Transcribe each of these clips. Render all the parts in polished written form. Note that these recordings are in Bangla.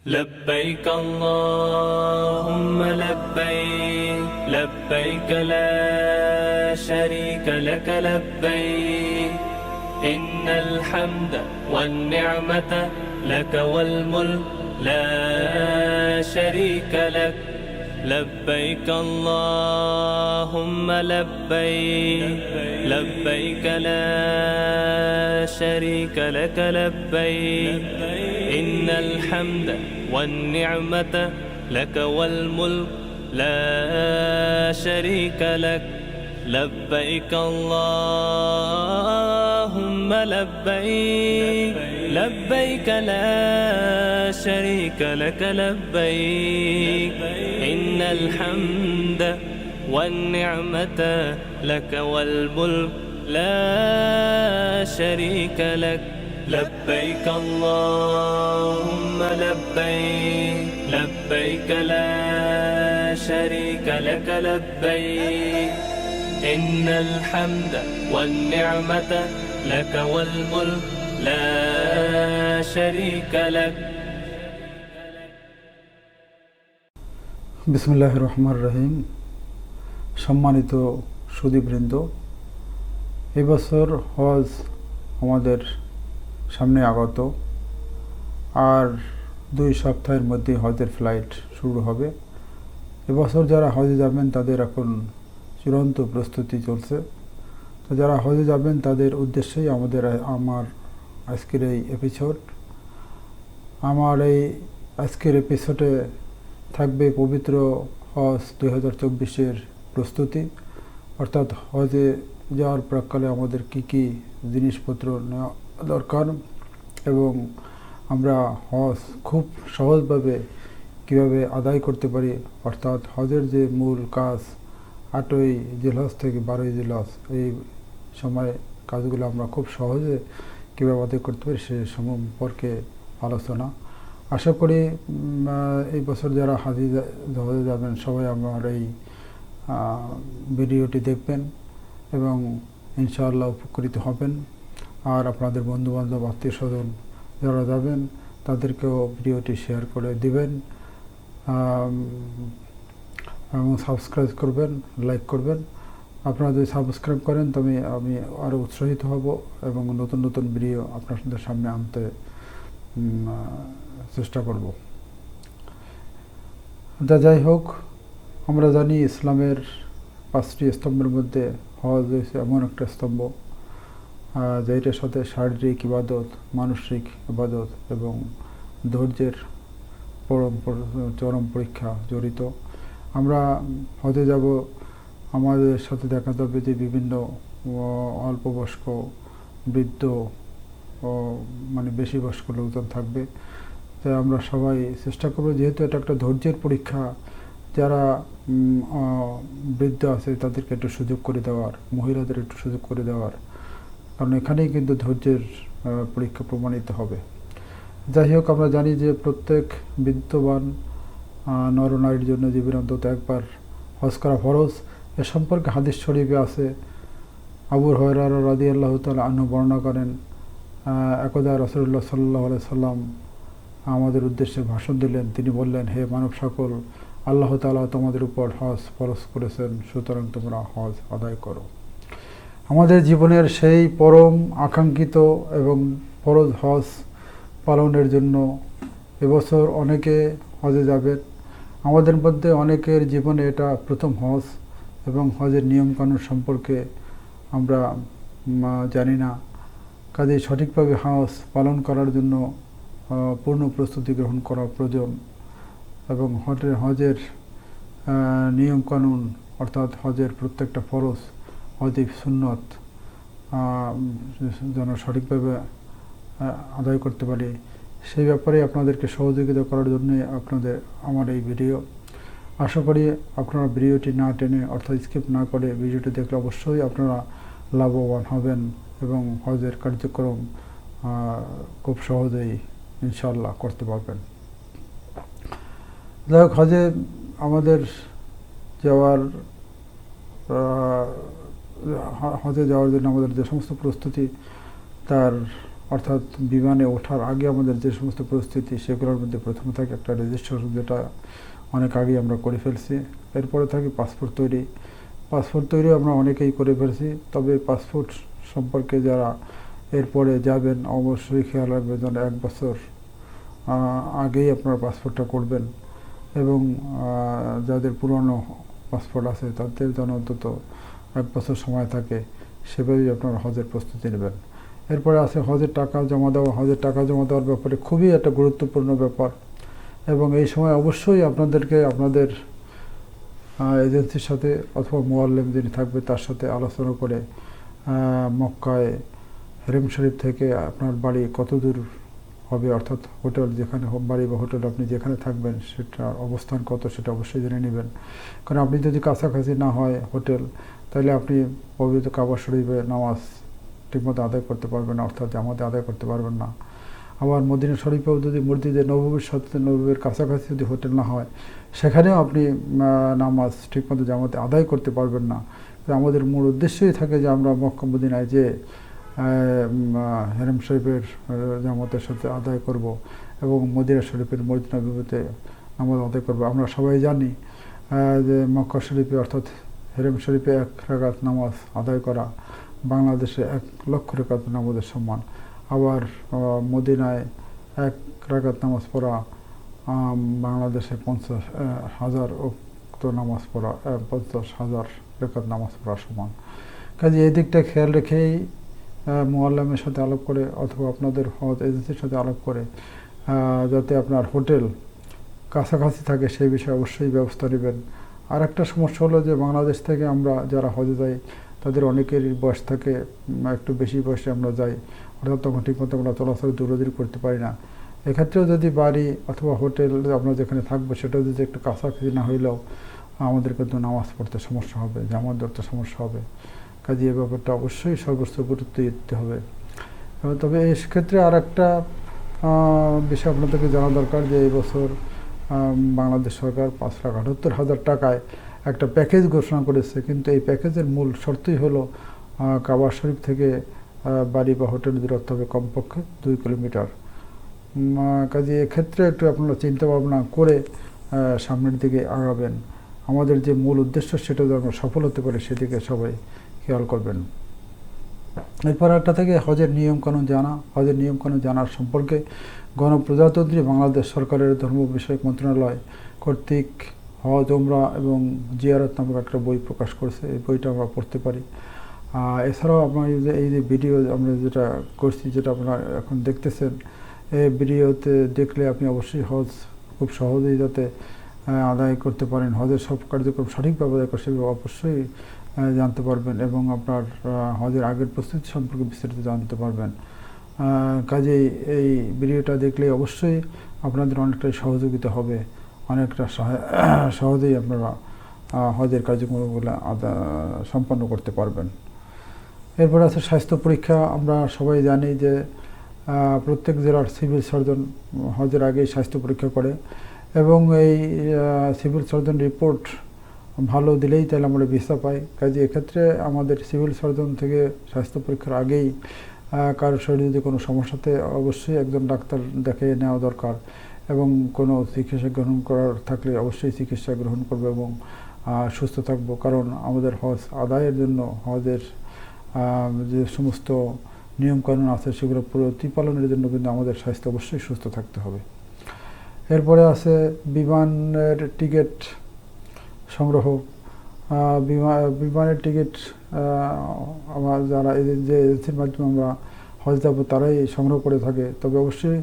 لبيك اللهم لبيك لبيك لا شريك لك لبيك إن الحمد والنعمة لك والملك لا شريك لك لبيك اللهم لبيك لبيك لا شريك لك لبيك إن الحمد والنعمة لك والملك لا شريك لك لبيك اللهم لبيك لبيك لا شريك لك لبيك إن الحمد والنعمة لك والملك لا شريك لك لبيك اللهم لبيك لبيك لا شريك لك لبيك إن الحمد والنعمة لك والملك لا شريك لك বিসমিল্লাহির রহমানির রহিম। সম্মানিত সুধীবৃন্দ, এবছর হজ আমাদের সামনে আগত, আর 2 সপ্তাহের মধ্যে হজের ফ্লাইট শুরু হবে। এবছর যারা হজে যাবেন তাদের এখন চূড়ান্ত প্রস্তুতি চলছে। তো যারা হজে যাবেন তাদের উদ্দেশ্যেই আমার আজকের এই এপিসোড। আমার এই আজকের এপিসোডে থাকবে পবিত্র হজ 2024-এর প্রস্তুতি, অর্থাৎ হজে যাওয়ার প্রাক্কালে আমাদের কি কি জিনিসপত্র নেওয়া দরকার এবং আমরা হজ খুব সহজভাবে কিভাবে আদায় করতে পারি, অর্থাৎ হজের যে মূল কাজ 8ই জিলহজ থেকে 12ই জিলহজ এই সময় কাজগুলো আমরা খুব সহজে কীভাবে আদায় করতে পারি সে সম্পর্কে আলোচনা। আশা করি এই বছর যারা হজে যাবেন সবাই আমার এই ভিডিওটি দেখবেন এবং ইনশাআল্লাহ উপকৃত হবেন। আর আপনাদের বন্ধুবান্ধব আত্মীয় স্বজন যারা যাবেন তাদেরকেও ভিডিওটি শেয়ার করে দিবেন এবং সাবস্ক্রাইব করবেন, লাইক করবেন। আপনারা যদি সাবস্ক্রাইব করেন তবে আমি আরও উৎসাহিত হব এবং নতুন নতুন ভিডিও আপনাদের সামনে আনতে চেষ্টা করব। যাই হোক, আমরা জানি ইসলামের 5টি স্তম্ভের মধ্যে হজ হয়েছে এমন একটা স্তম্ভ যেটার সাথে শারীরিক ইবাদত, মানসিক ইবাদত এবং ধৈর্যের চরম পরীক্ষা জড়িত। আমরা হজে যাব, আমাদের সাথে দেখা যাবে যে বিভিন্ন অল্পবয়স্ক, বৃদ্ধ, মানে বেশি বয়স্ক লোকজন থাকবে। তাই আমরা সবাই চেষ্টা করব, যেহেতু এটা একটা ধৈর্যের পরীক্ষা, যারা বৃদ্ধ আছে তাদেরকে একটু সুযোগ করে দেওয়ার, মহিলাদের একটু সুযোগ করে দেওয়ার, কারণ এখানেই কিন্তু ধৈর্যের পরীক্ষা প্রমাণিত হবে। যাই হোক, আমরা জানি যে প্রত্যেক বিদ্যমান নরনারীর জন্য জীবনে অন্তত একবার হজ করা ফরজ। এ সম্পর্কে হাদিস শরীফে আছে। আবু হুরায়রা রাদিয়াল্লাহু তাআলা আনহু বর্ণনা করেন, একদা রাসূলুল্লাহ সাল্লাল্লাহু আলাইহি সাল্লাম আমাদের উদ্দেশ্যে ভাষণ দিলেন। তিনি বললেন, হে মানব সকল, আল্লাহ তাআলা তোমাদের উপর হজ ফরজ করেছেন, সুতরাং তোমরা হজ আদায় করো। আমাদের জীবনের সেই পরম আকাঙ্ক্ষিত এবং ফরজ হজ পালনের জন্য এবছর অনেকে হজে যাবেন। আমাদের মধ্যে অনেকের জীবনে এটা প্রথম হজ এবং হজের নিয়মকানুন সম্পর্কে আমরা জানি না। কাজে সঠিকভাবে হজ পালন করার জন্য পূর্ণ প্রস্তুতি গ্রহণ করা প্রয়োজন এবং হজের নিয়মকানুন, অর্থাৎ হজের প্রত্যেকটা ফরজ, ওয়াজিব, সুন্নত যেন সঠিকভাবে আদায় করতে পারি, সেই ব্যাপারে আপনাদেরকে সহযোগিতা করার জন্যই আমার এই ভিডিও। আশা করি আপনারা ভিডিওটি না টেনে, অর্থাৎ স্কিপ না করে ভিডিওটি দেখলে অবশ্যই আপনারা লাভবান হবেন এবং হজের কার্যক্রম খুব সহজেই ইনশাআল্লাহ করতে পারবেন। যাই হোক, হজে আমাদের হজে যাওয়ার জন্য আমাদের যে সমস্ত প্রস্তুতি, তার অর্থাৎ বিমানে ওঠার আগে আমাদের যে সমস্ত প্রস্তুতি সেগুলোর মধ্যে প্রথমে থাকে একটা রেজিস্ট্রেশন, যেটা অনেক আগে আমরা করে ফেলছি। এরপরে থাকে পাসপোর্ট তৈরি। পাসপোর্ট তৈরি আমরা অনেকেই করে ফেলছি, তবে পাসপোর্ট সম্পর্কে যারা এরপরে যাবেন অবশ্যই খেয়াল রাখবেন যেন 1 বছর আগেই আপনার পাসপোর্টটা করবেন, এবং যাদের পুরনো পাসপোর্ট আছে তাদের যেন অন্তত 1 বছর সময় থাকে, সেভাবেই আপনার হজের প্রস্তুতি নেবেন। এরপরে আছে হজের টাকা জমা দেওয়া। হজের টাকা জমা দেওয়ার ব্যাপারে খুবই একটা গুরুত্বপূর্ণ ব্যাপার, এবং এই সময় অবশ্যই আপনাদেরকে আপনাদের এজেন্সির সাথে অথবা মুআল্লিম যিনি থাকবে তার সাথে আলোচনা করে মক্কায় হেরেম শরীফ থেকে আপনার বাড়ি কত দূর হবে, অর্থাৎ হোটেল যেখানে বাড়ি বা হোটেল আপনি যেখানে থাকবেন সেটার অবস্থান কত সেটা অবশ্যই জেনে নেবেন। কারণ আপনি যদি কাছাকাছি না হয় হোটেল, তাহলে আপনি পবিত্র কাবা শরীফে নামাজ ঠিকমতো আদায় করতে পারবেন না, অর্থাৎ জামাতে আদায় করতে পারবেন না। আবার মদিনা শরীফেও যদি মসজিদে নববীর সাথে নববীর কাছাকাছি যদি হোটেল না হয়, সেখানেও আপনি নামাজ ঠিকমতো জামাতে আদায় করতে পারবেন না। আমাদের মূল উদ্দেশ্যই থাকে যে আমরা মক্কা মদিনায় যে হেরেম শরীফের জামাতের সাথে আদায় করব এবং মদিনা শরীফের মসজিদ নববীতে নামাজ আদায় করব। আমরা সবাই জানি যে মক্কা শরীফে অর্থাৎ হেরেম শরীফে 1 রাকাত নামাজ আদায় করা বাংলাদেশে 1 লক্ষ রাকাত নামাজের সমান। আবার মদিনায় 1 রাকাত নামাজ পড়া বাংলাদেশে 50,000 উক্ত নামাজ পড়া 50,000 রাকাত নামাজ পড়া সমান। কাজে এই দিকটা খেয়াল রেখেই মুআল্লিমের সাথে আলাপ করে অথবা আপনাদের হজ এজেন্সির সাথে আলাপ করে যাতে আপনার হোটেল কাছাকাছি থাকে সেই বিষয়ে অবশ্যই ব্যবস্থা নেবেন। আর একটা সমস্যা হলো যে বাংলাদেশ থেকে আমরা যারা হজে যাই তাদের অনেকেরই বয়স থাকে, একটু বেশি বয়সে আমরা যাই, অর্থাৎ তখন ঠিকমতো আমরা চলাচল দৌড়াদৌড়ি করতে পারি না। এক্ষেত্রেও যদি বাড়ি অথবা হোটেল আমরা যেখানে থাকবো সেটা যদি একটু কাছাকাছি না হইলেও আমাদের কিন্তু নামাজ পড়তে সমস্যা হবে, জামাত ধরতে সমস্যা হবে। কাজে এই ব্যাপারটা অবশ্যই সর্বোচ্চ গুরুত্ব দিতে হবে। তবে এই ক্ষেত্রে আর একটা বিষয় আপনাদেরকে জানা দরকার যে এই বছর বাংলাদেশ সরকার 5,78,000 টাকায় একটা প্যাকেজ ঘোষণা করেছে, কিন্তু এই প্যাকেজের মূল শর্তই হলো কাবা শরীফ থেকে বাড়ি বা হোটেল দূরত্ব হবে কমপক্ষে 2 কিলোমিটার। কাজে এক্ষেত্রে একটু আপনারা চিন্তা ভাবনা করে সামনের দিকে আগাবেন। আমাদের যে মূল উদ্দেশ্য সেটা যেন সফল হতে পারে সেদিকে সবাই খেয়াল করবেন। এরপর একটা থেকে হজের নিয়মকানুন জানা। হজের নিয়মকানুন জানার সম্পর্কে গণপ্রজাতন্ত্রী বাংলাদেশ সরকারের ধর্ম বিষয়ক মন্ত্রণালয় কর্তৃক হজ ওমরা এবং জিয়ারত নামক একটা বই প্রকাশ করেছে। এই বইটা আমরা পড়তে পারি। এছাড়াও আপনার এই যে ভিডিও আমরা যেটা করছি, যেটা আপনারা এখন দেখতেছেন, এই ভিডিওতে দেখলে আপনি অবশ্যই হজ খুব সহজেই যাতে আদায় করতে পারেন, হজের সব কার্যক্রম সঠিকভাবে আদায় করে সেগুলো অবশ্যই জানতে পারবেন এবং আপনার হজের আগের প্রস্তুতি সম্পর্কে বিস্তারিত জানতে পারবেন। কাজেই এই ভিডিওটা দেখলে অবশ্যই আপনাদের অনেকটাই সহযোগিতা হবে, অনেকটা সহজেই আপনারা হজের কার্যক্রমগুলো সম্পন্ন করতে পারবেন। এরপর আছে স্বাস্থ্য পরীক্ষা। আমরা সবাই জানি যে প্রত্যেক জেলার সিভিল সার্জন হজের আগেই স্বাস্থ্য পরীক্ষা করে এবং এই সিভিল সার্জন রিপোর্ট ভালো দিলেই তাহলে আমরা ভিসা পাই। কাজে এক্ষেত্রে আমাদের সিভিল সার্জন থেকে স্বাস্থ্য পরীক্ষার আগেই কারোর শরীরে যদি কোনো সমস্যাতে অবশ্যই একজন ডাক্তার দেখে নেওয়া দরকার এবং কোনো চিকিৎসা গ্রহণ করার থাকলে অবশ্যই চিকিৎসা গ্রহণ করবে এবং সুস্থ থাকবো। কারণ আমাদের হজ আদায়ের জন্য হজের যে সমস্ত নিয়মকানুন আছে সেগুলো প্রতিপালনের জন্য কিন্তু আমাদের স্বাস্থ্য অবশ্যই সুস্থ থাকতে হবে। এরপরে আছে বিমানের টিকিট সংগ্রহ। বিমানের টিকিট আমার যারা যে এজেন্সির মাধ্যমে আমরা হজ যাব তারাই সংগ্রহ করে থাকে। তবে অবশ্যই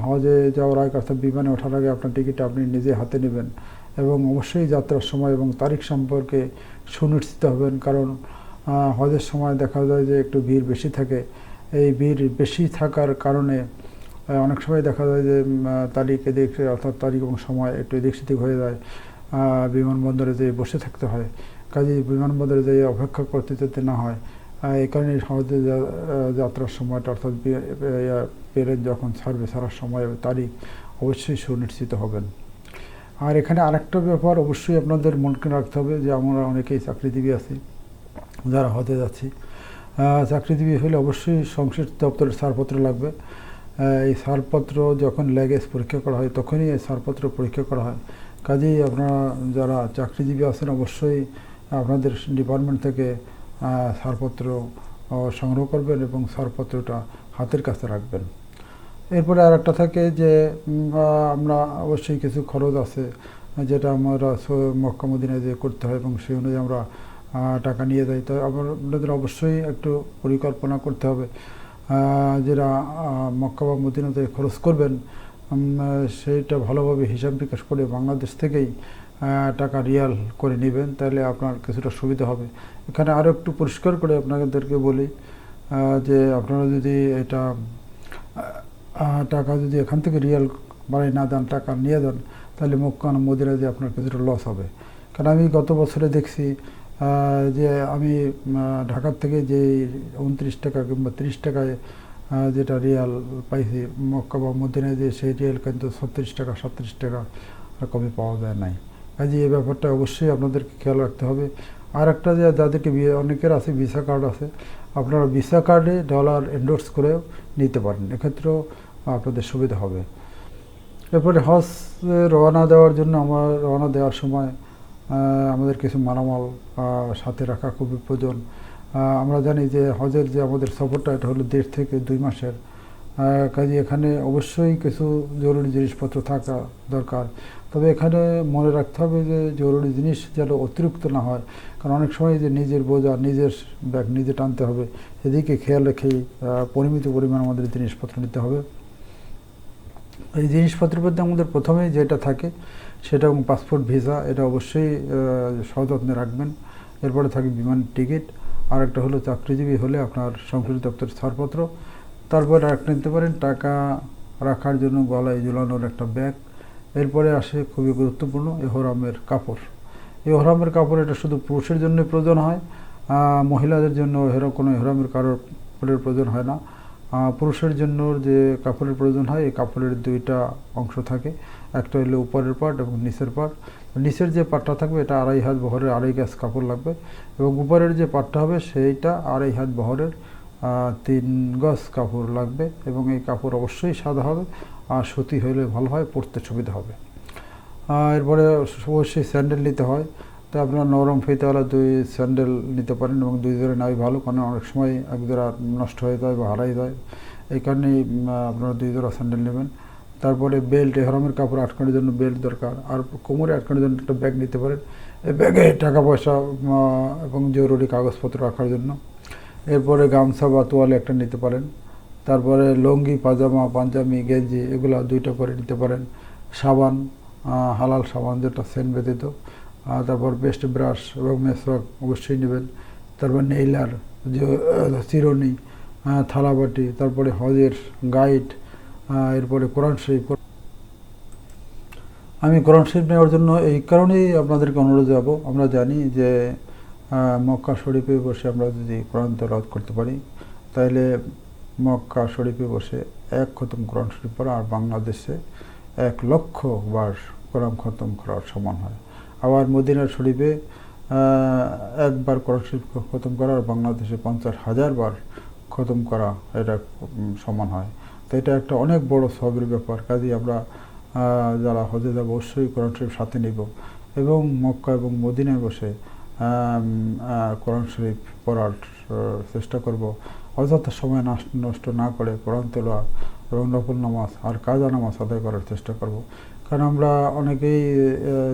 হজে যাওয়ার আগে অর্থাৎ বিমানে ওঠার আগে আপনার টিকিট আপনি নিজে হাতে নেবেন এবং অবশ্যই যাত্রার সময় এবং তারিখ সম্পর্কে সুনিশ্চিত হবেন। কারণ হজের সময় দেখা যায় যে একটু ভিড় বেশি থাকে। এই ভিড় বেশি থাকার কারণে অনেক সময় দেখা যায় যে তারিখ এদিক অর্থাৎ তারিখ এবং সময় একটু এদিক সেদিক হয়ে যায়, বিমানবন্দরে যেয়ে বসে থাকতে হয়। কাজেই বিমানবন্দরে যেয়ে অপেক্ষা করতে যেতে না হয়। এই কারণে হজে যাত্রার সময়টা অর্থাৎ প্লেন যখন ছাড়ার সময় তারিখ অবশ্যই সুনিশ্চিত হবেন। আর এখানে আরেকটা ব্যাপার অবশ্যই আপনাদের মনে রাখতে হবে যে আমরা অনেকেই চাকরিজীবী আছি যারা হজে যাচ্ছি। চাকরিজীবী হলে অবশ্যই সংশ্লিষ্ট দপ্তরের ছাড়পত্র লাগবে। এই ছাড়পত্র যখন ল্যাগেজ পরীক্ষা করা হয় তখনই এই ছাড়পত্র পরীক্ষা করা হয়। কাজেই আপনারা যারা চাকরিজীবী আছেন অবশ্যই আপনাদের ডিপার্টমেন্ট থেকে ছাড়পত্র সংগ্রহ করবেন এবং ছাড়পত্রটা হাতের কাছে রাখবেন। এরপরে আর একটা থাকে যে আমরা অবশ্যই কিছু খরচ আছে যেটা আমরা মক্কা মদিনায় যে করতে হয় এবং সেই অনুযায়ী আমরা টাকা নিয়ে যাই। তো আপনাদের অবশ্যই একটু পরিকল্পনা করতে হবে, যেটা মক্কা বা মদিনাতে খরচ করবেন সেইটা ভালোভাবে হিসাব বিকাশ করে বাংলাদেশ থেকেই টাকা রিয়াল করে নেবেন, তাহলে আপনার কিছুটা সুবিধা হবে। এখানে আরও একটু পরিষ্কার করে আপনাদেরকে বলি যে আপনারা যদি এটা টাকা যদি এখান থেকে রিয়াল বাড়াই না দেন, টাকা নিয়ে দেন, তাহলে মক্কা মদিনায় যে আপনার কিছুটা লস হবে। কারণ আমি গত বছরে দেখছি যে আমি ঢাকার থেকে যে 29 টাকা কিংবা 30 টাকায় যেটা রিয়াল পাইছি, মক্কা বা মদিনায় যে সেই রিয়াল কিন্তু 36 টাকা 37 টাকা কমে পাওয়া যায় নাই। কাজে এই ব্যাপারটা অবশ্যই আপনাদেরকে খেয়াল রাখতে হবে। আর একটা যে যাদেরকে অনেকের আছে ভিসা কার্ড আছে, আপনারা ভিসা কার্ডে ডলার এন্ডোর্স করেও নিতে পারেন, এক্ষেত্রেও আপনাদের সুবিধা হবে। এরপরে হজ রওনা দেওয়ার জন্য রওনা দেওয়ার সময় আমাদের কিছু মালামাল সাথে রাখা খুবই প্রয়োজন। আমরা জানি যে হজের যে আমাদের সফরটা এটা হলো 1.5 থেকে 2 মাসের। কাজে এখানে অবশ্যই কিছু জরুরি জিনিসপত্র থাকা দরকার। তবে এখানে মনে রাখতে হবে যে জরুরি জিনিস যেন অতিরিক্ত না হয়, কারণ অনেক সময় যে নিজের বোঝা নিজের ব্যাগ নিজে টানতে হবে, সেদিকে খেয়াল রেখেই পরিমিত পরিমাণ আমাদের জিনিসপত্র নিতে হবে। এই জিনিসপত্রের মধ্যে আমাদের প্রথমেই যেটা থাকে সেটা এবং পাসপোর্ট ভিসা, এটা অবশ্যই সযত্নে রাখবেন। এরপরে থাকে বিমানের টিকিট, আর একটা হলো চাকরিজীবী হলে আপনার সংশ্লিষ্ট দপ্তরের ছাড়পত্র। তারপরে আরেকটা নিতে পারেন টাকা রাখার জন্য গলায় ঝুলানোর একটা ব্যাগ। এরপরে আসে খুবই গুরুত্বপূর্ণ ইহরামের কাপড়। এই ইহরামের কাপড় এটা শুধু পুরুষের জন্য প্রয়োজন হয়, মহিলাদের জন্য কোনো ইহরামের কাপড়ের প্রয়োজন হয় না। পুরুষের জন্য যে কাপড়ের প্রয়োজন হয়, এই কাপড়ের 2টা অংশ থাকে, একটা হলো উপরের পার্ট এবং নিচের পার্ট। নিচের যে পার্টটা থাকবে এটা 2.5 হাত বহরের 2.5 গজ কাপড় লাগবে, এবং উপরের যে পার্টটা হবে সেইটা 2.5 হাত বহরের 3 গজ কাপড় লাগবে। এবং এই কাপড় অবশ্যই সাদা হবে, আর সুতি হলে ভালো হয়, পরতে সুবিধা হবে। এরপরে অবশ্যই স্যান্ডেল নিতে হয়, তো আপনারা নরম ফিতাওয়ালা 2 স্যান্ডেল নিতে পারেন, এবং 2 জোড়া নেওয়াই ভালো, কারণ অনেক সময় 1 জোড়া নষ্ট হয়ে যায় বা হারাই যায়। এই কারণেই আপনারা 2 জোড়া স্যান্ডেল নেবেন। তারপরে বেল্ট, ইহরামের কাপড় আটকানোর জন্য বেল্ট দরকার, আর কোমরে আটকানোর জন্য একটা ব্যাগ নিতে পারেন, এই ব্যাগে টাকা পয়সা এবং জরুরি কাগজপত্র রাখার জন্য। এরপরে গামছা বা তোয়ালে একটা নিতে পারেন। তারপরে লুঙ্গি, পাজামা, পাঞ্জাবি, গেঞ্জি এগুলো 2টা করে নিতে পারেন। সাবান, হালাল সাবান যেটা সেন্ট ব্যতীত। তারপর পেস্ট ব্রাশ এবং মেসওয়াক অবশ্যই নেবেন। তারপর নেইলার, যে চিরুনি, থালাবাটি, তারপরে হজের গাইড, এরপরে কোরআন শরীফ। আমি কোরআন শরীফ নেওয়ার জন্য এই কারণেই আপনাদেরকে অনুরোধ যাব, আমরা জানি যে মক্কা শরীফে বসে আমরা যদি কোরআন তেলাওয়াত করতে পারি, তাহলে মক্কা শরীফে বসে 1 খতম কোরআন শরীফ পড়া আর বাংলাদেশে 1 লক্ষ বার কোরআন খতম করার সমান হয়। আবার মদিনা শরীফে 1 বার কোরআন শরীফ খতম করা আর বাংলাদেশে 50,000 বার খতম করা এটা সমান হয়। তো এটা একটা অনেক বড় সওয়াবের ব্যাপার। কাজেই আমরা যারা হজে যাব অবশ্যই কোরআন শরীফ সাথে নিব, এবং মক্কা এবং মদিনায় বসে কোরআন শরীফ পড়ার চেষ্টা করব। অযথা সময় নষ্ট না করে কোরআন তেলাওয়াত এবং নফল নামাজ আর কাজা নামাজ আদায় করার চেষ্টা করব। কারণ আমরা অনেকেই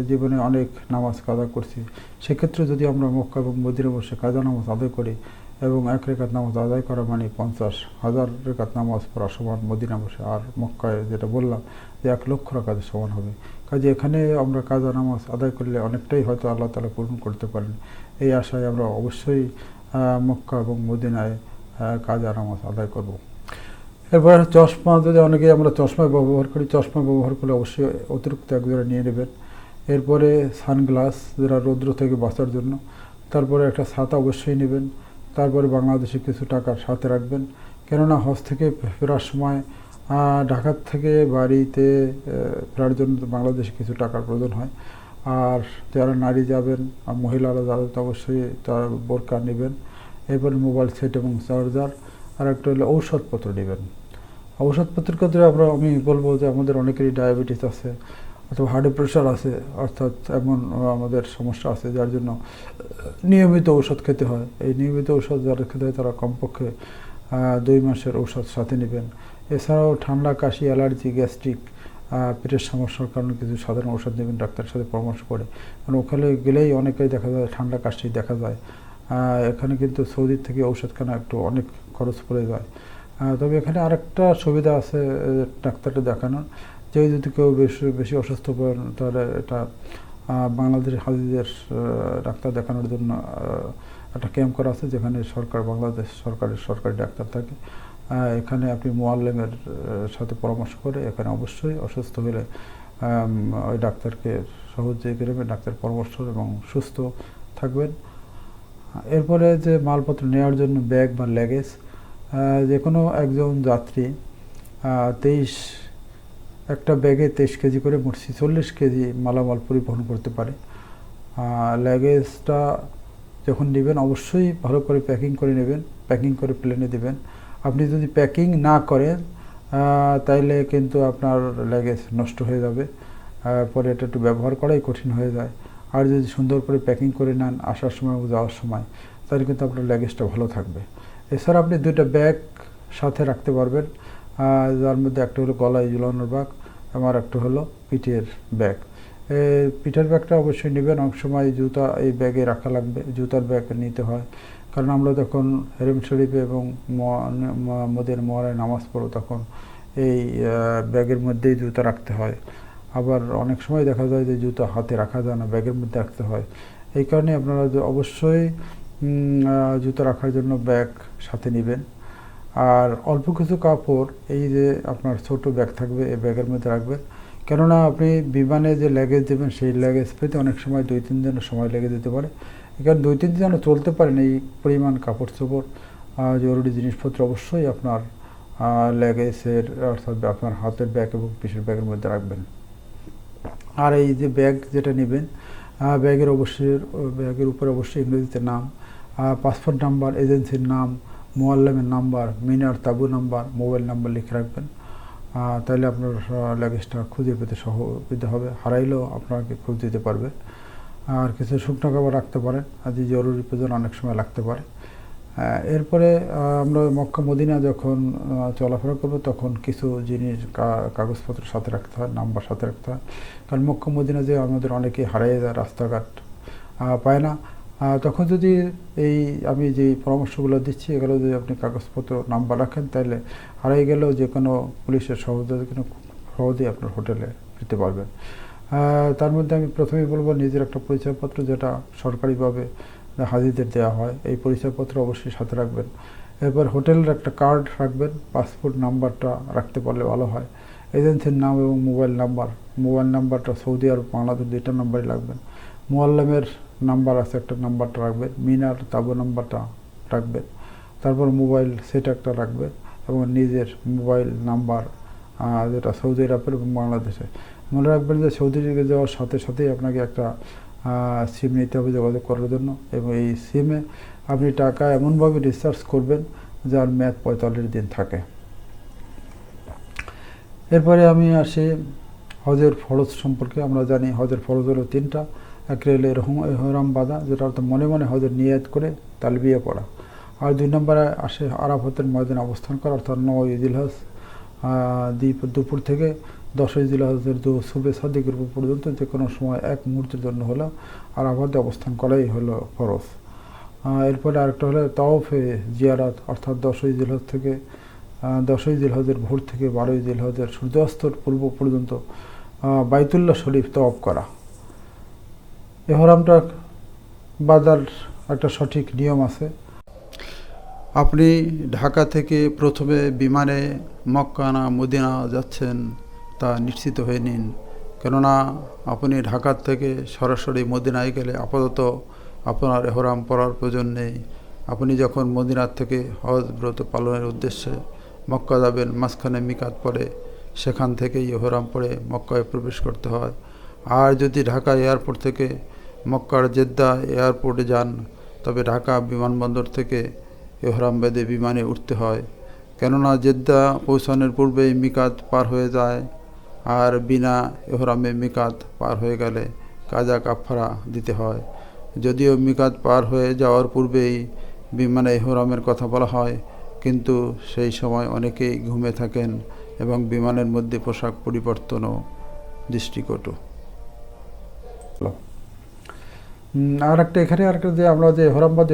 জীবনে অনেক নামাজ কাজা করছি, সেক্ষেত্রে যদি আমরা মক্কা এবং মদিনায় বসে কাজা নামাজ আদায় করি, এবং 1 রেকাত নামাজ আদায় করা মানে 50,000 রেকাত নামাজ পড়া সমান মদিনা বসে, আর মক্কায় যেটা বললাম যে 1 লক্ষ রাকাতের সমান হবে। কাজে এখানে আমরা কাজা নামাজ আদায় করলে অনেকটাই হয়তো আল্লাহ তাআলা পূরণ করতে পারেন। এই আশায় আমরা অবশ্যই মক্কা এবং মদিনায় কাজা নামাজ আদায় করব। এরপর চশমা, যদি অনেকেই আমরা চশমা ব্যবহার করি, চশমা ব্যবহার করলে অবশ্যই অতিরিক্ত 1 জোড়া নিয়ে নেবেন। এরপরে সানগ্লাস, যেটা রৌদ্র থেকে বাঁচার জন্য। তারপরে একটা ছাতা অবশ্যই নেবেন। তারপরে বাংলাদেশে কিছু টাকা সাথে রাখবেন, কেননা হজ থেকে ফেরার সময় ঢাকা থেকে বাড়িতে ফেরার জন্য বাংলাদেশে কিছু টাকার প্রয়োজন হয়। আর যারা নারী যাবেন আর মহিলারা যারা, তো অবশ্যই তার বোরকা নেবেন। এরপরে মোবাইল সেট এবং চার্জার, আর একটা হলো ঔষধপত্র নেবেন। ঔষধপত্রের ক্ষেত্রে আমি বলবো যে আমাদের অনেকেরই ডায়াবেটিস আছে অথবা হার্ট প্রেশার আছে, অর্থাৎ এমন আমাদের সমস্যা আছে যার জন্য নিয়মিত ঔষধ খেতে হয়। এই নিয়মিত ঔষধ যারা খেতে হয় তারা কমপক্ষে 2 মাসের ঔষধ সাথে নেবেন। এছাড়াও ঠান্ডা, কাশি, অ্যালার্জি, গ্যাস্ট্রিক, পেটের সমস্যার কারণে কিছু সাধারণ ঔষধ নেবেন ডাক্তারের সাথে পরামর্শ করে, কারণ ওখানে গেলেই অনেকেই দেখা যায় ঠান্ডা কাশি দেখা যায়। এখানে কিন্তু সৌদির থেকে ঔষধখানা একটু অনেক খরচ পড়ে যায়। তবে এখানে আরেকটা সুবিধা আছে ডাক্তারটা দেখানোর, যে যদি কেউ বেশি অসুস্থ পড়েন তাহলে এটা বাংলাদেশ হাজিদের ডাক্তার দেখানোর জন্য একটা ক্যাম্প করা আছে, যেখানে বাংলাদেশ সরকারের সরকারি ডাক্তার থাকে। এখানে আপনি মোয়াল্লেমের সাথে পরামর্শ করে এখানে অবশ্যই অসুস্থ হলে ওই ডাক্তারকে সহজে করবেন, ডাক্তার পরামর্শ এবং সুস্থ থাকবেন। এরপরে যে মালপত্র নেওয়ার জন্য ব্যাগ বা লাগেজ, যে কোনো একজন যাত্রী একটা ব্যাগে 23 কেজি করে মোট 46 কেজি মালামাল পরিবহন করতে পারে। লাগেজটা যখন নেবেন অবশ্যই ভালো করে প্যাকিং করে নেবেন, প্যাকিং করে প্লেনে দেবেন। আপনি যদি প্যাকিং না করেন তাইলে কিন্তু আপনার লাগেজ নষ্ট হয়ে যাবে, পরে এটা একটু ব্যবহার করাই কঠিন হয়ে যায়। আর যদি সুন্দর করে প্যাকিং করে নেন আসার সময় ও যাওয়ার সময়, তাহলে কিন্তু আপনার লাগেজটা ভালো থাকবে। এছাড়া আপনি 2টা ব্যাগ সাথে রাখতে পারবেন, যার মধ্যে একটা হলো গলায় ঝুলানোর ব্যাগ এবং একটা হলো পিঠের ব্যাগ। পিঠের ব্যাগটা অবশ্যই নেবেন, অনেক সময় জুতা এই ব্যাগে রাখা লাগবে, জুতার ব্যাগ নিতে হয়, কারণ আমরা যখন হেরেম শরীফে এবং মদিনার মোয়ারায় নামাজ পড়ো তখন এই ব্যাগের মধ্যেই জুতা রাখতে হয়। আবার অনেক সময় দেখা যায় যে জুতা হাতে রাখা যায় না, ব্যাগের মধ্যে রাখতে হয়। এই কারণে আপনারা অবশ্যই জুতা রাখার জন্য ব্যাগ সাথে নেবেন। আর অল্প কিছু কাপড় এই যে আপনার ছোট ব্যাগ থাকবে এই ব্যাগের মধ্যে রাখবেন, কেননা আপনি বিমানে যে লাগেজ দেবেন সেই লাগেজ পেতে অনেক সময় 2-3 দিনের সময় লেগে যেতে পারে। এখানে 2-3 দিন যেন চলতে পারেন এই পরিমাণ কাপড় চোপড় জরুরি জিনিসপত্র অবশ্যই আপনার লাগেজের অর্থাৎ আপনার হাতের ব্যাগ এবং পিঠের ব্যাগের মধ্যে রাখবেন। আর এই যে ব্যাগ যেটা নেবেন ব্যাগের উপরে অবশ্যই ইংরেজিতে নাম, পাসপোর্ট নাম্বার, এজেন্সির নাম, মোয়াল্লামের নাম্বার, মিনার তাবু নাম্বার, মোবাইল নাম্বার লিখে রাখবেন। তাহলে আপনার লাগেজটা খুঁজে পেতে সুবিধা হবে, হারাইলেও আপনাকে খুঁজে দিতে পারবে। আর কিছু শুকনো খাবার রাখতে পারেন, আদি জরুরি প্রয়োজন অনেক সময় লাগতে পারে। এরপরে আমরা মক্কা মদিনা যখন চলাফেরা করবো তখন কিছু জিনিস কাগজপত্র সাথে রাখতে হয়, নাম্বার সাথে রাখতে হয়, কারণ মক্কা মদিনা যে আমাদের অনেকেই হারিয়ে যায়, রাস্তাঘাট পায় না। তখন যদি আমি যে পরামর্শগুলো দিচ্ছি এগুলো যদি আপনি কাগজপত্র নাম্বার রাখেন তাহলে হারিয়ে গেলেও যে কোনো পুলিশের সহজেই আপনার হোটেলে ফিরতে পারবেন। তার মধ্যে আমি প্রথমেই বলবো নিজের একটা পরিচয়পত্র যেটা সরকারিভাবে হাজিদের দেওয়া হয়, এই পরিচয়পত্র অবশ্যই সাথে রাখবেন। এরপর হোটেলের একটা কার্ড রাখবেন, পাসপোর্ট নাম্বারটা রাখতে পারলে ভালো হয়, এজেন্সির নাম এবং মোবাইল নাম্বারটা সৌদি আরব বাংলাদেশ 2টা নাম্বারই লাগবেন। মোয়াল্লামের নাম্বার আছে একটা, নাম্বারটা রাখবেন, মিনার তাবু নাম্বারটা রাখবেন, তারপর মোবাইল সেট একটা রাখবেন এবং নিজের মোবাইল নাম্বার যেটা সৌদি আরবের এবং বাংলাদেশে। মনে রাখবেন যে সৌদি আরবে যাওয়ার সাথে সাথেই আপনাকে একটা সিম নিতে হবে যোগাযোগ করার জন্য, এবং এই সিমে আপনি টাকা এমনভাবে রিচার্জ করবেন যার মেয়াদ 45 দিন থাকে। এরপরে আমি আসি হজের ফরজ সম্পর্কে। আমরা জানি হজের ফরজ হলো 3টা। এক হলো ইহরাম বাঁধা, যেটা অর্থাৎ মনে মনে হজের নিয়ত করে তালবিয়া পড়া। আর 2 নম্বরে আসে আরাফাতের ময়দানে অবস্থান করা, অর্থাৎ 9 জিলহজ দুপুর থেকে 10 জিলহজের সুবে সাদিকের পর্যন্ত যে কোনো সময় 1 মুহূর্তের জন্য হলো আরাফাতে অবস্থান করাই হলো ফরজ। এরপরে আরেকটা হলো তাওয়াফে জিয়ারাত, অর্থাৎ 10 জিলহজ থেকে 10 জিলহজের ভোর থেকে 12 জিলহজের সূর্যাস্তর পূর্ব পর্যন্ত বাইতুল্লাহ শরীফ তাওয়াফ করা। ইহরামটা বাঁধার একটা সঠিক নিয়ম আছে। আপনি ঢাকা থেকে প্রথমে বিমানে মক্কা না মদিনা যাচ্ছেন তা নিশ্চিত হয়ে নিন, কেননা আপনি ঢাকার থেকে সরাসরি মদিনায় গেলে আপাতত আপনার ইহরাম পরার প্রয়োজন নেই। আপনি যখন মদিনার থেকে হজ ব্রত পালনের উদ্দেশ্যে মক্কা যাবেন, মাঝখানে মিকাত পড়ে, সেখান থেকেই ইহরাম পরে মক্কায় প্রবেশ করতে হয়। আর যদি ঢাকা এয়ারপোর্ট থেকে মক্কার জেদ্দা এয়ারপোর্টে যান তবে ঢাকা বিমানবন্দর থেকে ইহরাম বেঁধে বিমানে উঠতে হয়, কেননা জেদ্দা পৌঁছানোর পূর্বেই মিকাত পার হয়ে যায়, আর বিনা ইহরামে মিকাত পার হয়ে গেলে কাজা কাফারা দিতে হয়। যদিও মিকাত পার হয়ে যাওয়ার পূর্বেই বিমানে ইহরামের কথা বলা হয়, কিন্তু সেই সময় অনেকেই ঘুমে থাকেন এবং বিমানের মধ্যে পোশাক পরিবর্তনও দৃষ্টিকটু। আর একটা এখানে আরেকটা যে আমরা যে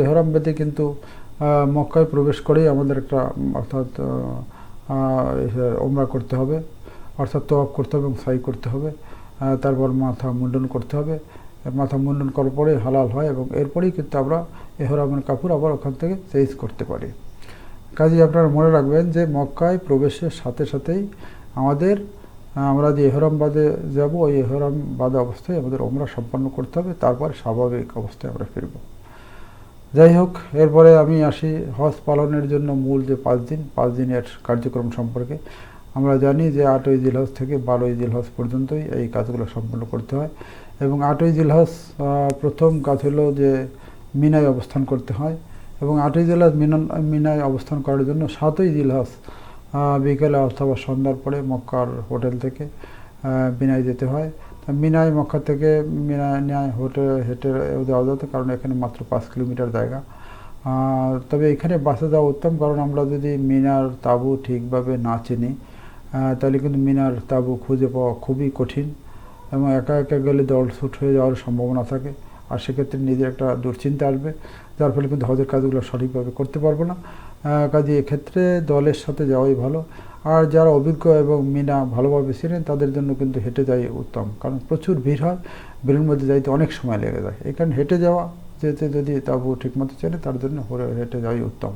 ইহরাম বেঁধে কিন্তু মক্কায় প্রবেশ করেই আমাদের একটা অর্থাৎ ওমরা করতে হবে, অর্থাৎ তওয়াফ করতে হবে এবং সাই করতে হবে, তারপর মাথা মুন্ডন করতে হবে। মাথা মুন্ডন করার পরে হালাল হয় এবং এরপরেই কিন্তু আমরা ইহরামের কাপড় আবার ওখান থেকে চেঞ্জ করতে পারি। কাজেই আপনারা মনে রাখবেন যে মক্কায় প্রবেশের সাথে সাথেই আমরা যে ইহরাম বাঁধে যাব, ওই ইহরাম বাঁধা অবস্থায় আমাদের ওমরা সম্পন্ন করতে হবে, তারপর স্বাভাবিক অবস্থায় আমরা ফিরব। যাই হোক, এরপরে আমি আসি হজ পালনের জন্য মূল যে 5 দিনের কার্যক্রম সম্পর্কে। আমরা জানি যে 8ই জিলহজ থেকে 12ই জিলহজ পর্যন্তই এই কাজগুলো সম্পন্ন করতে হয় এবং 8ই জিলহজ প্রথম কাজ হলো যে মিনায় অবস্থান করতে হয় এবং 8ই জিলহজ মিনায় অবস্থান করার জন্য 7ই জিলহজ বিকেলে অথবা সন্ধ্যার পরে মক্কার হোটেল থেকে মিনায় যেতে হয়। মিনায় মক্কা থেকে মিনায় হেঁটে যাওয়া যেত, কারণ এখানে মাত্র 5 কিলোমিটার জায়গা। তবে এখানে বাসে যাওয়া উত্তম, কারণ আমরা যদি মিনার তাঁবু ঠিকভাবে না চিনি তাহলে কিন্তু মিনার তাঁবু খুঁজে পাওয়া খুবই কঠিন এবং একা একা গেলে দলছুট হয়ে যাওয়ার সম্ভাবনা থাকে, আর সেক্ষেত্রে নিজের একটা দুশ্চিন্তা আসবে, যার ফলে কিন্তু হজের কাজগুলো সঠিকভাবে করতে পারবো না। কাজে এক্ষেত্রে দলের সাথে যাওয়াই ভালো। আর যারা অভিজ্ঞ এবং মিনা ভালোভাবে ছিলেন তাদের জন্য কিন্তু হেঁটে যাওয়াই উত্তম, কারণ প্রচুর ভিড় হয়, ভিড়ের মধ্যে যাইতে অনেক সময় লেগে যায়। এখানে হেঁটে যাওয়া যেতে যদি তাবু ঠিকমতো চেনে তার জন্য হেঁটে যাওয়াই উত্তম।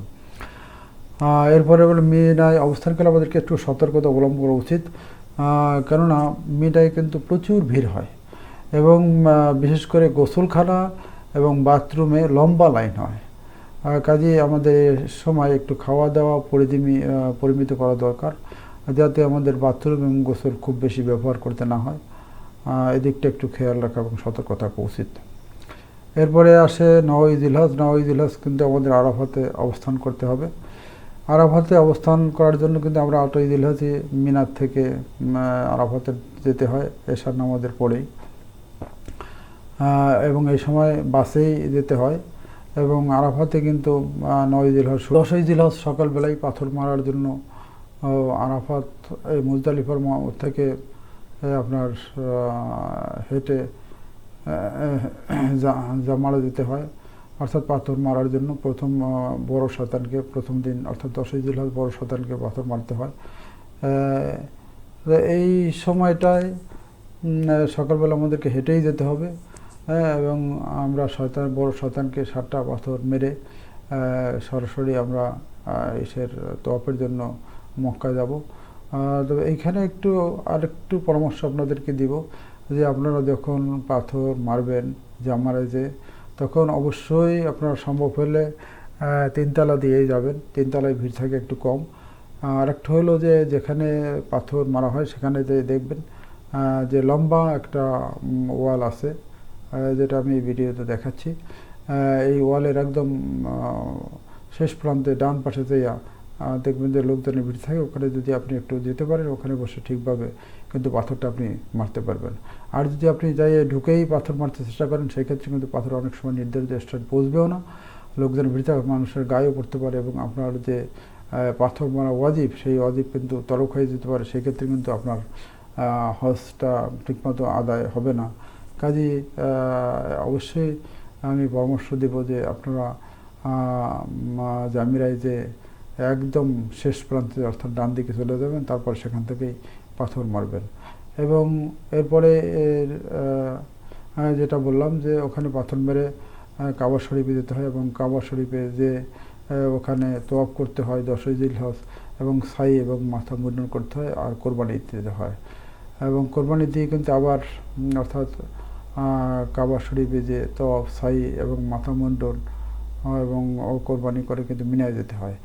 এরপরে বলে মিনায় অবস্থানকালে আমাদেরকে একটু সতর্কতা অবলম্বন করা উচিত, কেননা মিনায় কিন্তু প্রচুর ভিড় হয় এবং বিশেষ করে গোসলখানা এবং বাথরুমে লম্বা লাইন হয়। কাজেই আমাদের সময় একটু খাওয়া দাওয়া পরিমিত করা দরকার, যাতে আমাদের বাথরুম এবং গোসল খুব বেশি ব্যবহার করতে না হয়। এদিকটা একটু খেয়াল রাখা এবং সতর্ক থাকা উচিত। এরপরে আসে 9ই জিলহজ কিন্তু আমাদের আরাফাতে অবস্থান করতে হবে। আরাফাতে অবস্থান করার জন্য কিন্তু আমরা 8ই জিলহজে মিনার থেকে আরাফাতে যেতে হয় এশার নামাজের পরেই, এবং এই সময় বাসেই যেতে হয় এবং আরাফাতে কিন্তু 9ই জিলহজ 10ই জিলহজ সকালবেলায় পাথর মারার জন্য আরাফাত এই মুজদালিফার থেকে আপনার হেঁটে জামারা যেতে হয়, অর্থাৎ পাথর মারার জন্য প্রথম বড় শয়তানকে প্রথম দিন অর্থাৎ 10ই জিলহজ বড় শয়তানকে পাথর মারতে হয়। এই সময়টায় সকালবেলা আমাদেরকে হেঁটেই যেতে হবে এবং আমরা বড় শয়তানকে 7টা পাথর মেরে সরাসরি আমরা এসের তওয়াফের জন্য মক্কায় যাব। তবে এইখানে আরেকটু পরামর্শ আপনাদেরকে দিব যে আপনারা যখন পাথর মারবেন জামারাজে, তখন অবশ্যই আপনারা সম্ভব হলে 3 তালা দিয়েই যাবেন, 3 তালায় ভিড় থাকে একটু কম। আরেকটা হলো যে যেখানে পাথর মারা হয় সেখানে যে দেখবেন যে লম্বা একটা ওয়াল আছে, যেটা আমি এই ভিডিওতে দেখাচ্ছি। এই ওয়ালের একদম শেষ প্রান্তে ডান পাশে যাইয়া দেখবেন যে লোকজনের ভিড় থাকে, ওখানে যদি আপনি একটু যেতে পারেন ওখানে বসে ঠিকভাবে কিন্তু পাথরটা আপনি মারতে পারবেন। আর যদি আপনি যাই ঢুকেই পাথর মারতে চেষ্টা করেন সেক্ষেত্রে কিন্তু পাথর অনেক সময় নির্ধারিত স্থান পৌঁছবেও না, লোকজনের ভিড় থাকে, মানুষের গায়েও পড়তে পারে এবং আপনার যে পাথর মারা ওয়াজিব সেই ওয়াজিব কিন্তু তরক হয়ে যেতে পারে, সেক্ষেত্রে কিন্তু আপনার হজটা ঠিকমতো আদায় হবে না। কাজেই অবশ্যই আমি পরামর্শ দেব যে আপনারা জামিরায় যে একদম শেষ প্রান্তে অর্থাৎ ডান দিকে চলে যাবেন, তারপর সেখান থেকেই পাথর মারবেন। এবং এরপরে যেটা বললাম যে ওখানে পাথর মেরে কাবা শরীফে যেতে হয় এবং কাবা শরীফে যে ওখানে তওয়াফ করতে হয় 10ই জিলহজ এবং সাই এবং মাথা মুন্ডন করতে হয় আর কোরবানি দিতে হয়। এবং কোরবানি দিয়ে কিন্তু আবার অর্থাৎ কাবা শরীফে যে তওয়াফ সাই এবং মাথা মুন্ডন এবং কোরবানি করে কিন্তু মিনায় যেতে হয়।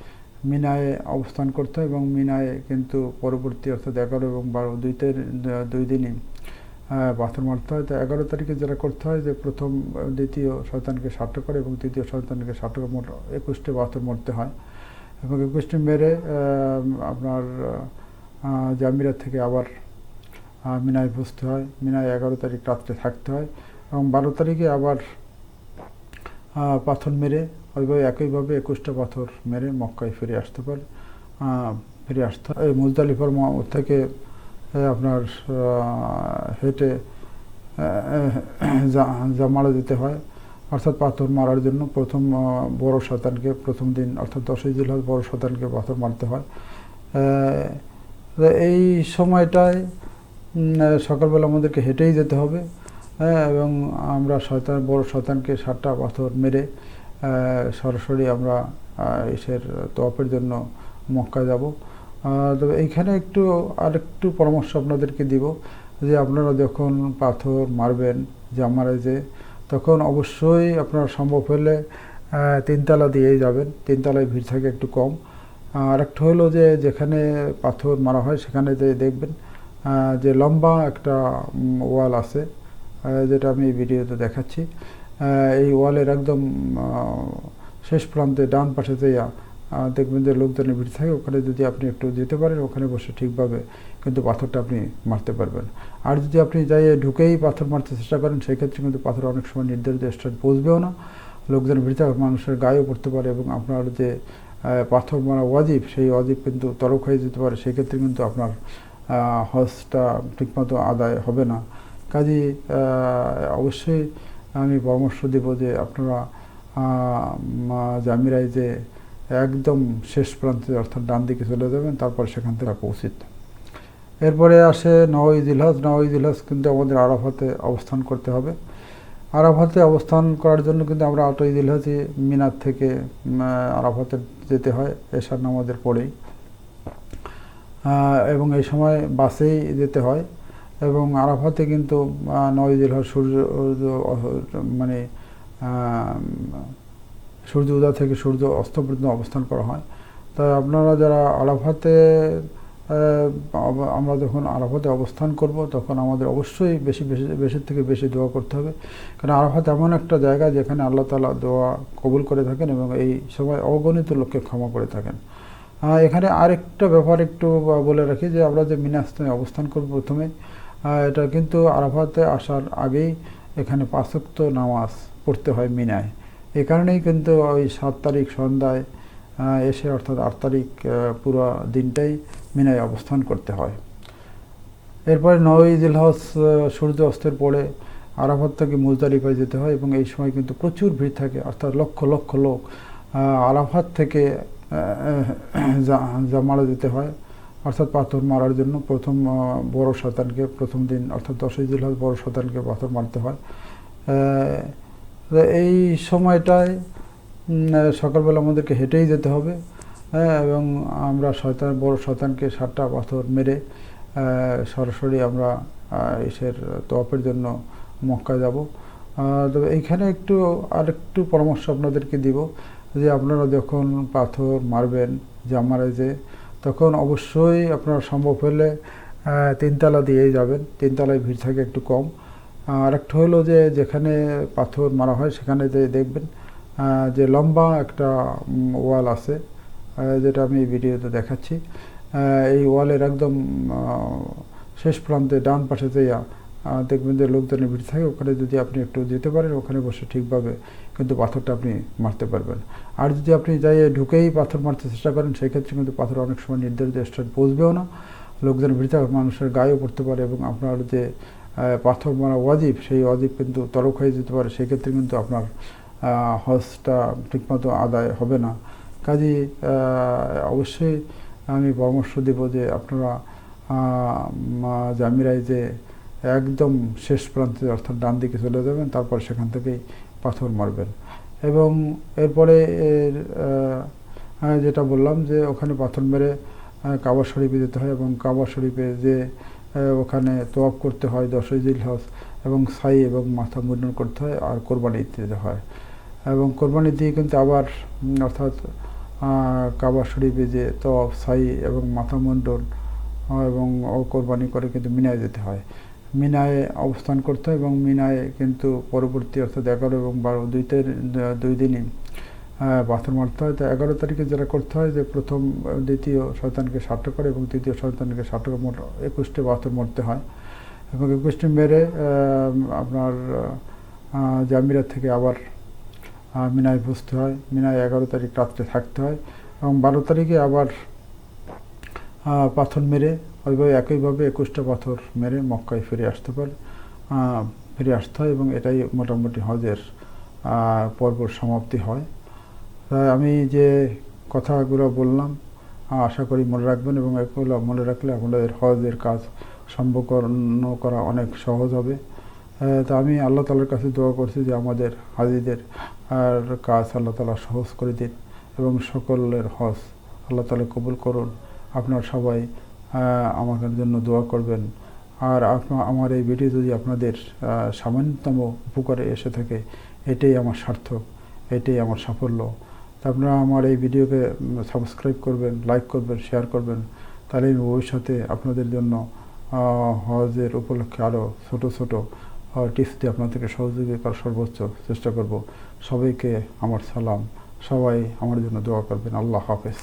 মিনায় অবস্থান করতে হয় এবং মিনায় কিন্তু পরবর্তী অর্থাৎ 11 এবং 12 দুই দিনই পাথর মারতে হয়। তো 11 তারিখে যেটা করতে হয় যে প্রথম দ্বিতীয় শয়তানকে 7টা করে এবং তৃতীয় শয়তানকে 7টা করে মোট 21টি পাথর মারতে হয় এবং 21টি মেরে আপনার জামিরা থেকে আবার মিনায় বসতে হয়। মিনায় 11 তারিখ রাত্রে থাকতে হয় এবং 12 তারিখে আবার পাথর মেরে ওইভাবে একইভাবে 21টা পাথর মেরে মক্কায় ফিরে আসতে পারে। ফিরে আসতে হয় এই মুজদালিফার থেকে আপনার হেঁটে জামারা দিতে হয়, অর্থাৎ পাথর মারার জন্য প্রথম বড় শয়তানকে প্রথম দিন অর্থাৎ 10ই জিলহজ বড় শয়তানকে পাথর মারতে হয়। এই সময়টায় সকালবেলা আমাদেরকে হেঁটেই যেতে হবে এবং আমরা বড় শয়তানকে 7টা পাথর মেরে সরাসরি আমরা ইসের তওয়াফের জন্য মক্কা যাব। তবে এইখানে আরেকটু পরামর্শ আপনাদেরকে দিব যে আপনারা যখন পাথর মারবেন জামারাইজে তখন অবশ্যই আপনারা সম্ভব হলে 3 তালা দিয়েই যাবেন। 3 তালায় ভিড় থাকে একটু কম। আর একটা হলো যে যেখানে পাথর মারা হয় সেখানে যে দেখবেন যে লম্বা একটা ওয়াল আছে, যেটা আমি এই ভিডিওতে দেখাচ্ছি। এই ওয়ালের একদম শেষ প্রান্তে ডান পাশে যেয়া দেখবেন যে লোকজনের ভিড় থাকে। ওখানে যদি আপনি একটু যেতে পারেন ওখানে বসে ঠিকভাবে কিন্তু পাথরটা আপনি মারতে পারবেন। আর যদি আপনি যাইয়ে ঢুকেই পাথর মারতে চেষ্টা করেন সেক্ষেত্রে কিন্তু পাথর অনেক সময় নির্ধারিত স্থান পৌঁছবেও না, লোকজনের ভিড় থাকে, মানুষের গায়েও পড়তে পারে এবং আপনার যে পাথর মারা ওয়াজিব সেই ওয়াজিব কিন্তু তরক হয়ে যেতে পারে। সেক্ষেত্রে কিন্তু আপনার হজটা ঠিকমতো আদায় হবে না। কাজেই অবশ্যই আমি পরামর্শ দেব যে আপনারা জামিরায় যে একদম শেষ প্রান্তে অর্থাৎ ডান দিকে চলে যাবেন, তারপর সেখান থেকে উচিত। এরপরে আসে 9ই জিলহজ। 9ই জিলহজ কিন্তু আমাদের আরাফাতে অবস্থান করতে হবে। আরাফাতে অবস্থান করার জন্য কিন্তু আমরা 8ই জিলহজে মিনার থেকে আরাফাতে যেতে হয় এশার নামাজের পরেই, এবং এই সময় বাসেই যেতে হয় এবং আরাফাতে কিন্তু 9ই জিলহজ সূর্য উদয় থেকে সূর্য অস্ত পর্যন্ত অবস্থান করা হয়। তাই আপনারা যারা আমরা যখন আরাফাতে অবস্থান করব তখন আমাদের অবশ্যই বেশি থেকে বেশি দোয়া করতে হবে, কারণ আরাফাত এমন একটা জায়গা যেখানে আল্লাহ তাআলা দোয়া কবুল করে থাকেন এবং এই সময় অগণিত লোককে ক্ষমা করে থাকেন। এখানে আরেকটা ব্যাপার একটু বলে রাখি যে আমরা যে মিনা স্থানে অবস্থান করব প্রথমে, এটা কিন্তু আরাফাতে আসার আগেই এখানে 5 ওয়াক্ত নামাজ পড়তে হয় মিনায়। এই কারণেই কিন্তু ওই 7 তারিখ সন্ধ্যায় এসে অর্থাৎ 8 তারিখ পুরো দিনটাই মিনায় অবস্থান করতে হয়। এরপরে 9ই জিলহজ সূর্য অস্তের পরে আরাফাত থেকে মুজদালিফায় যেতে হয় এবং এই সময় কিন্তু প্রচুর ভিড় থাকে, অর্থাৎ লক্ষ লক্ষ লোক আরাফাত থেকে জামারা দিতে হয়, অর্থাৎ পাথর মারার জন্য প্রথম বড় শয়তানকে প্রথম দিন অর্থাৎ 10ই জিলহজ বড় শয়তানকে পাথর মারতে হয়। এই সময়টায় সকালবেলা আমাদেরকে হেঁটেই যেতে হবে এবং আমরা বড় শয়তানকে 7টা পাথর মেরে সরাসরি আমরা ইসের তওয়াফের জন্য মক্কা যাব। তবে এইখানে আরেকটু পরামর্শ আপনাদেরকে দিব যে আপনারা যখন পাথর মারবেন জামারাইজে তখন অবশ্যই আপনারা সম্ভব হলে 3 তালা দিয়েই যাবেন। 3 তালায় ভিড় থাকে একটু কম। আর একটা হলো যে যেখানে পাথর মারা হয় সেখানে যে দেখবেন যে লম্বা একটা ওয়াল আছে, যেটা আমি এই ভিডিওতে দেখাচ্ছি। এই ওয়ালের একদম শেষ প্রান্তে ডান পাশে যেয়া দেখবেন যে লোকজনের ভিড় থাকে। ওখানে যদি আপনি একটু যেতে পারেন ওখানে বসে ঠিকভাবে কিন্তু পাথরটা আপনি মারতে পারবেন। আর যদি আপনি যাইয়ে ঢুকেই পাথর মারতে চেষ্টা করেন সেক্ষেত্রে কিন্তু পাথর অনেক সময় নির্ধারিত স্থান পৌঁছবেও না, লোকজনের ভিড় থাকে, মানুষের গায়েও পড়তে পারে এবং আপনার যে পাথর মারা ওয়াজিব সেই ওয়াজিব কিন্তু তরক হয়ে যেতে পারে। সেক্ষেত্রে কিন্তু আপনার হজটা ঠিকমতো আদায় হবে না। কাজেই অবশ্যই আমি পরামর্শ দেব যে আপনারা জামিরায় যে একদম শেষ প্রান্তে অর্থাৎ ডান দিকে চলে যাবেন, তারপর সেখান থেকেই পাথর মারবেন। এবং এরপরে যেটা বললাম যে ওখানে পাথর মেরে কাবা শরীফে যেতে হয় এবং কাবা শরীফে যে ওখানে তওয়াফ করতে হয় 10ই জিলহজ এবং সাই এবং মাথা মুন্ডন করতে হয় আর কোরবানি দিতে হয়। এবং কোরবানি দিয়ে কিন্তু আবার অর্থাৎ কাবা শরীফে যে তওয়াফ সাই এবং মাথা মুন্ডন এবং কোরবানি করে কিন্তু মিনায় যেতে হয়। মিনায় অবস্থান করতে হয় এবং মিনায় কিন্তু পরবর্তী অর্থাৎ 11 এবং 12 দুই দিনই পাথর মারতে হয়। তো 11 তারিখে যেটা করতে হয় যে প্রথম দ্বিতীয় শয়তানকে 7টা করে এবং তৃতীয় শয়তানকে 7টা করে মোট 21টি পাথর মারতে হয় এবং 21টি মেরে আপনার জামিরা থেকে আবার মিনায় বসতে হয়। মিনায় 11 তারিখ রাত্রে থাকতে হয় এবং 12 তারিখে আবার পাথর মেরে ওইভাবে একইভাবে 21টা পাথর মেরে মক্কায় ফিরে আসতে হয় এবং এটাই মোটামুটি হজের পর্বর সমাপ্তি হয়। তাই আমি যে কথাগুলো বললাম আশা করি মনে রাখবেন এবং এগুলো মনে রাখলে আপনাদের হজের কাজ সম্পন্ন করা অনেক সহজ হবে। তা আমি আল্লাহ তাআলার কাছে দোয়া করছি যে আমাদের হাজিদের কাজ আল্লাহ তাআলা সহজ করে দিন এবং সকলের হজ আল্লাহ তাআলা কবুল করুন। আপনারা সবাই আমাদের জন্য দোয়া করবেন। আর আমার এই ভিডিও যদি আপনাদের সামান্যতম উপকারে এসে থাকে এটাই আমার সার্থক, এটাই আমার সাফল্য। তা আপনারা আমার এই ভিডিওকে সাবস্ক্রাইব করবেন, লাইক করবেন, শেয়ার করবেন, তাহলে আমি ভবিষ্যতে আপনাদের জন্য হজের উপলক্ষে আরও ছোট ছোট টিপস দিয়ে আপনাদেরকে সহযোগিতা করার সর্বোচ্চ চেষ্টা করব। সবাইকে আমার সালাম, সবাই আমার জন্য দোয়া করবেন। আল্লাহ হাফেজ।